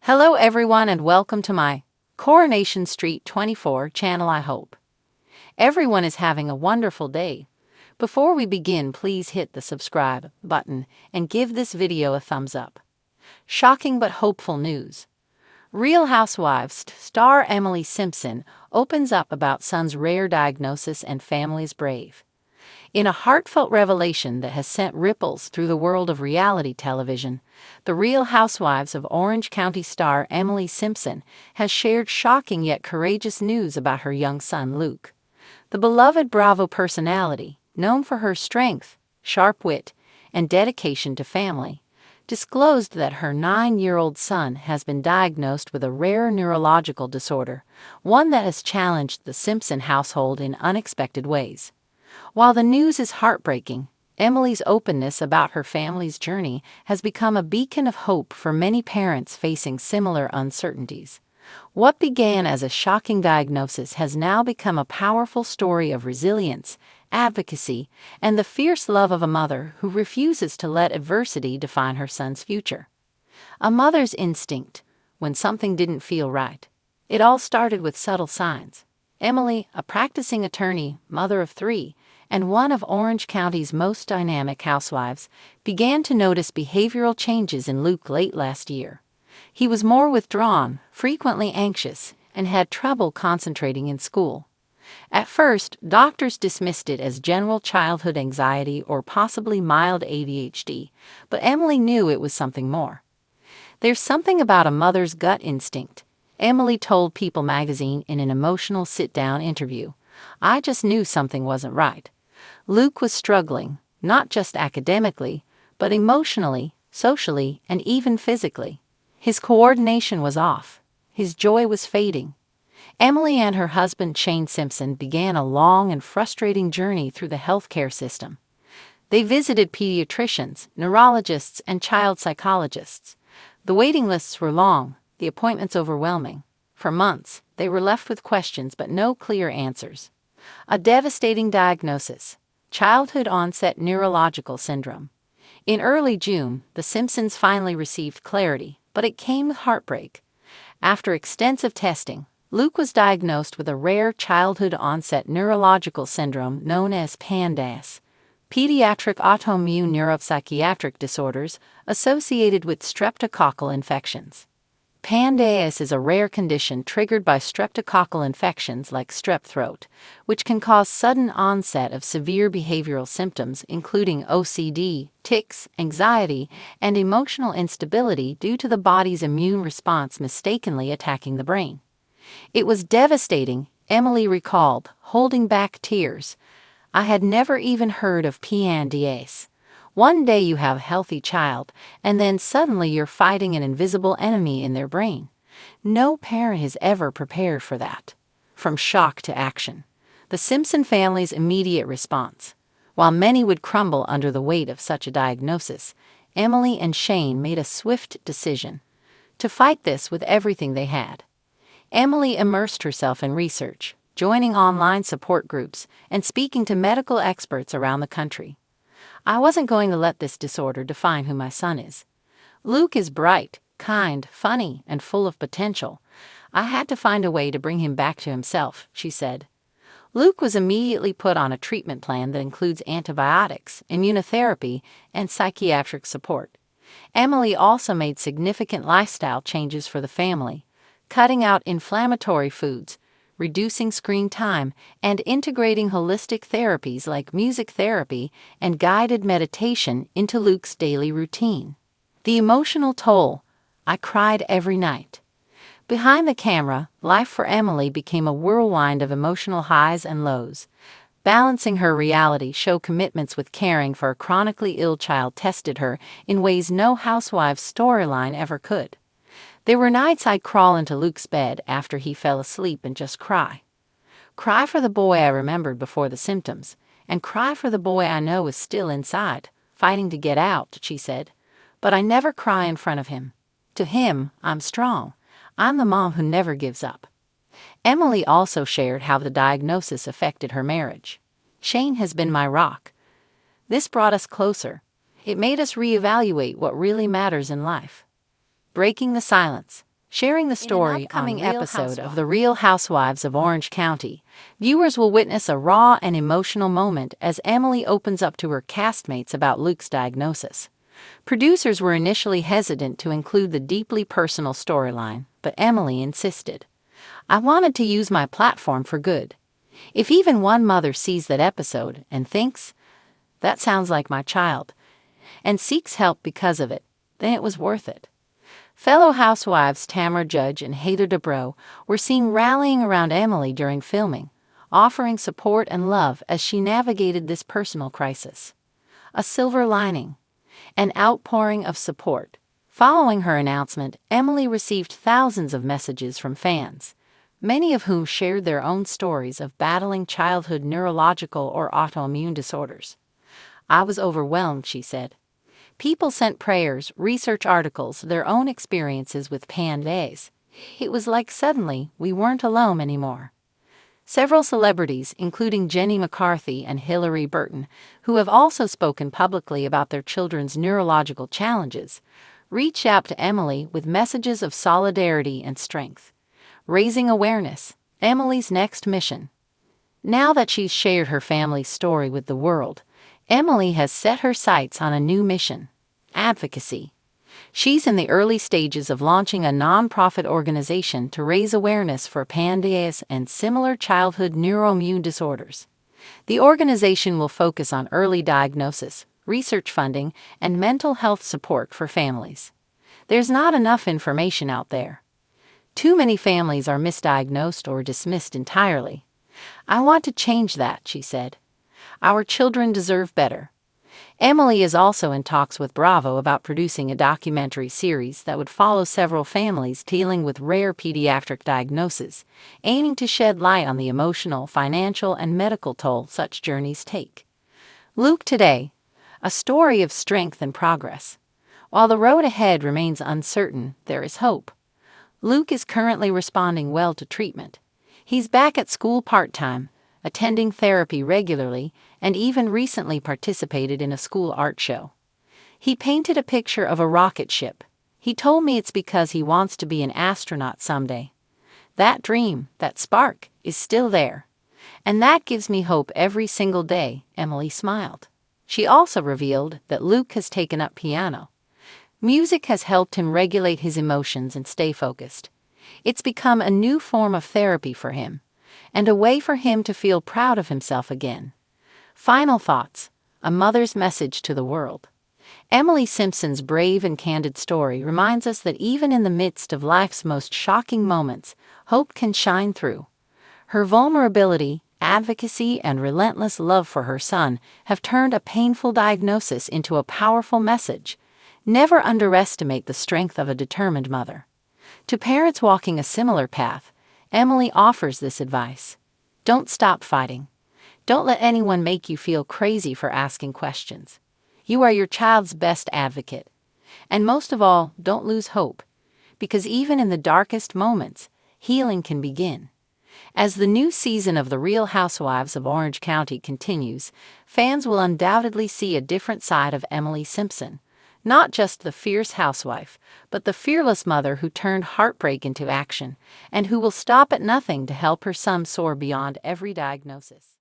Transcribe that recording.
Hello everyone and welcome to my Coronation Street 24 channel. I hope everyone is having a wonderful day. Before we begin, please hit the subscribe button and give this video a thumbs up. Shocking but hopeful news. Real Housewives star Emily Simpson opens up about son's rare diagnosis and family's brave. In a heartfelt revelation that has sent ripples through the world of reality television, the Real Housewives of Orange County star Emily Simpson has shared shocking yet courageous news about her young son Luke. The beloved Bravo personality, known for her strength, sharp wit, and dedication to family, disclosed that her 9-year-old son has been diagnosed with a rare neurological disorder, one that has challenged the Simpson household in unexpected ways. While the news is heartbreaking, Emily's openness about her family's journey has become a beacon of hope for many parents facing similar uncertainties. What began as a shocking diagnosis has now become a powerful story of resilience, advocacy, and the fierce love of a mother who refuses to let adversity define her son's future. A mother's instinct when something didn't feel right. It all started with subtle signs. Emily, a practicing attorney, mother of 3, and one of Orange County's most dynamic housewives, began to notice behavioral changes in Luke late last year. He was more withdrawn, frequently anxious, and had trouble concentrating in school. At first, doctors dismissed it as general childhood anxiety or possibly mild ADHD, but Emily knew it was something more. "There's something about a mother's gut instinct," Emily told People magazine in an emotional sit-down interview. "I just knew something wasn't right." Luke was struggling, not just academically, but emotionally, socially, and even physically. His coordination was off. His joy was fading. Emily and her husband Shane Simpson began a long and frustrating journey through the healthcare system. They visited pediatricians, neurologists, and child psychologists. The waiting lists were long, the appointments overwhelming. For months, they were left with questions but no clear answers. A devastating diagnosis: childhood-onset neurological syndrome. In early June, the Simpsons finally received clarity, but it came with heartbreak. After extensive testing, Luke was diagnosed with a rare childhood-onset neurological syndrome known as PANDAS, pediatric autoimmune neuropsychiatric disorders associated with streptococcal infections. PANDAS is a rare condition triggered by streptococcal infections like strep throat, which can cause sudden onset of severe behavioral symptoms including OCD, tics, anxiety, and emotional instability due to the body's immune response mistakenly attacking the brain. "It was devastating," Emily recalled, holding back tears. "I had never even heard of PANDAS. One day you have a healthy child, and then suddenly you're fighting an invisible enemy in their brain. No parent is ever prepared for that." From shock to action. The Simpson family's immediate response. While many would crumble under the weight of such a diagnosis, Emily and Shane made a swift decision to fight this with everything they had. Emily immersed herself in research, joining online support groups, and speaking to medical experts around the country. "I wasn't going to let this disorder define who my son is. Luke is bright, kind, funny, and full of potential. I had to find a way to bring him back to himself," she said. Luke was immediately put on a treatment plan that includes antibiotics, immunotherapy, and psychiatric support. Emily also made significant lifestyle changes for the family, cutting out inflammatory foods, reducing screen time, and integrating holistic therapies like music therapy and guided meditation into Luke's daily routine. The emotional toll: "I cried every night." Behind the camera, life for Emily became a whirlwind of emotional highs and lows. Balancing her reality show commitments with caring for a chronically ill child tested her in ways no housewife's storyline ever could. "There were nights I'd crawl into Luke's bed after he fell asleep and just cry. Cry for the boy I remembered before the symptoms, and cry for the boy I know is still inside, fighting to get out," she said. "But I never cry in front of him. To him, I'm strong. I'm the mom who never gives up." Emily also shared how the diagnosis affected her marriage. "Shane has been my rock. This brought us closer. It made us reevaluate what really matters in life." Breaking the silence. Sharing the story on an upcoming episode of The Real Housewives of Orange County, viewers will witness a raw and emotional moment as Emily opens up to her castmates about Luke's diagnosis. Producers were initially hesitant to include the deeply personal storyline, but Emily insisted. "I wanted to use my platform for good. If even one mother sees that episode and thinks, 'That sounds like my child,' and seeks help because of it, then it was worth it." Fellow housewives Tamara Judge and Heather Dubrow were seen rallying around Emily during filming, offering support and love as she navigated this personal crisis. A silver lining: an outpouring of support. Following her announcement, Emily received thousands of messages from fans, many of whom shared their own stories of battling childhood neurological or autoimmune disorders. "I was overwhelmed," she said. "People sent prayers, research articles, their own experiences with PANDAS. It was like suddenly we weren't alone anymore." Several celebrities, including Jenny McCarthy and Hillary Burton, who have also spoken publicly about their children's neurological challenges, reached out to Emily with messages of solidarity and strength. Raising awareness, Emily's next mission. Now that she's shared her family's story with the world, Emily has set her sights on a new mission: advocacy. She's in the early stages of launching a nonprofit organization to raise awareness for PANDAS and similar childhood neuroimmune disorders. The organization will focus on early diagnosis, research funding, and mental health support for families. There's not enough information out there. Too many families are misdiagnosed or dismissed entirely. "I want to change that," she said. "Our children deserve better." Emily is also in talks with Bravo about producing a documentary series that would follow several families dealing with rare pediatric diagnoses, aiming to shed light on the emotional, financial, and medical toll such journeys take. Luke today: a story of strength and progress. While the road ahead remains uncertain, there is hope. Luke is currently responding well to treatment. He's back at school part-time, attending therapy regularly, and even recently participated in a school art show. He painted a picture of a rocket ship. "He told me it's because he wants to be an astronaut someday. That dream, that spark, is still there. And that gives me hope every single day," Emily smiled. She also revealed that Luke has taken up piano. Music has helped him regulate his emotions and stay focused. It's become a new form of therapy for him, and a way for him to feel proud of himself again. Final thoughts: a mother's message to the world. Emily Simpson's brave and candid story reminds us that even in the midst of life's most shocking moments, hope can shine through. Her vulnerability, advocacy, and relentless love for her son have turned a painful diagnosis into a powerful message. Never underestimate the strength of a determined mother. To parents walking a similar path, Emily offers this advice: don't stop fighting. Don't let anyone make you feel crazy for asking questions. You are your child's best advocate. And most of all, don't lose hope, because even in the darkest moments, healing can begin. As the new season of The Real Housewives of Orange County continues, fans will undoubtedly see a different side of Emily Simpson. Not just the fierce housewife, but the fearless mother who turned heartbreak into action and who will stop at nothing to help her son soar beyond every diagnosis.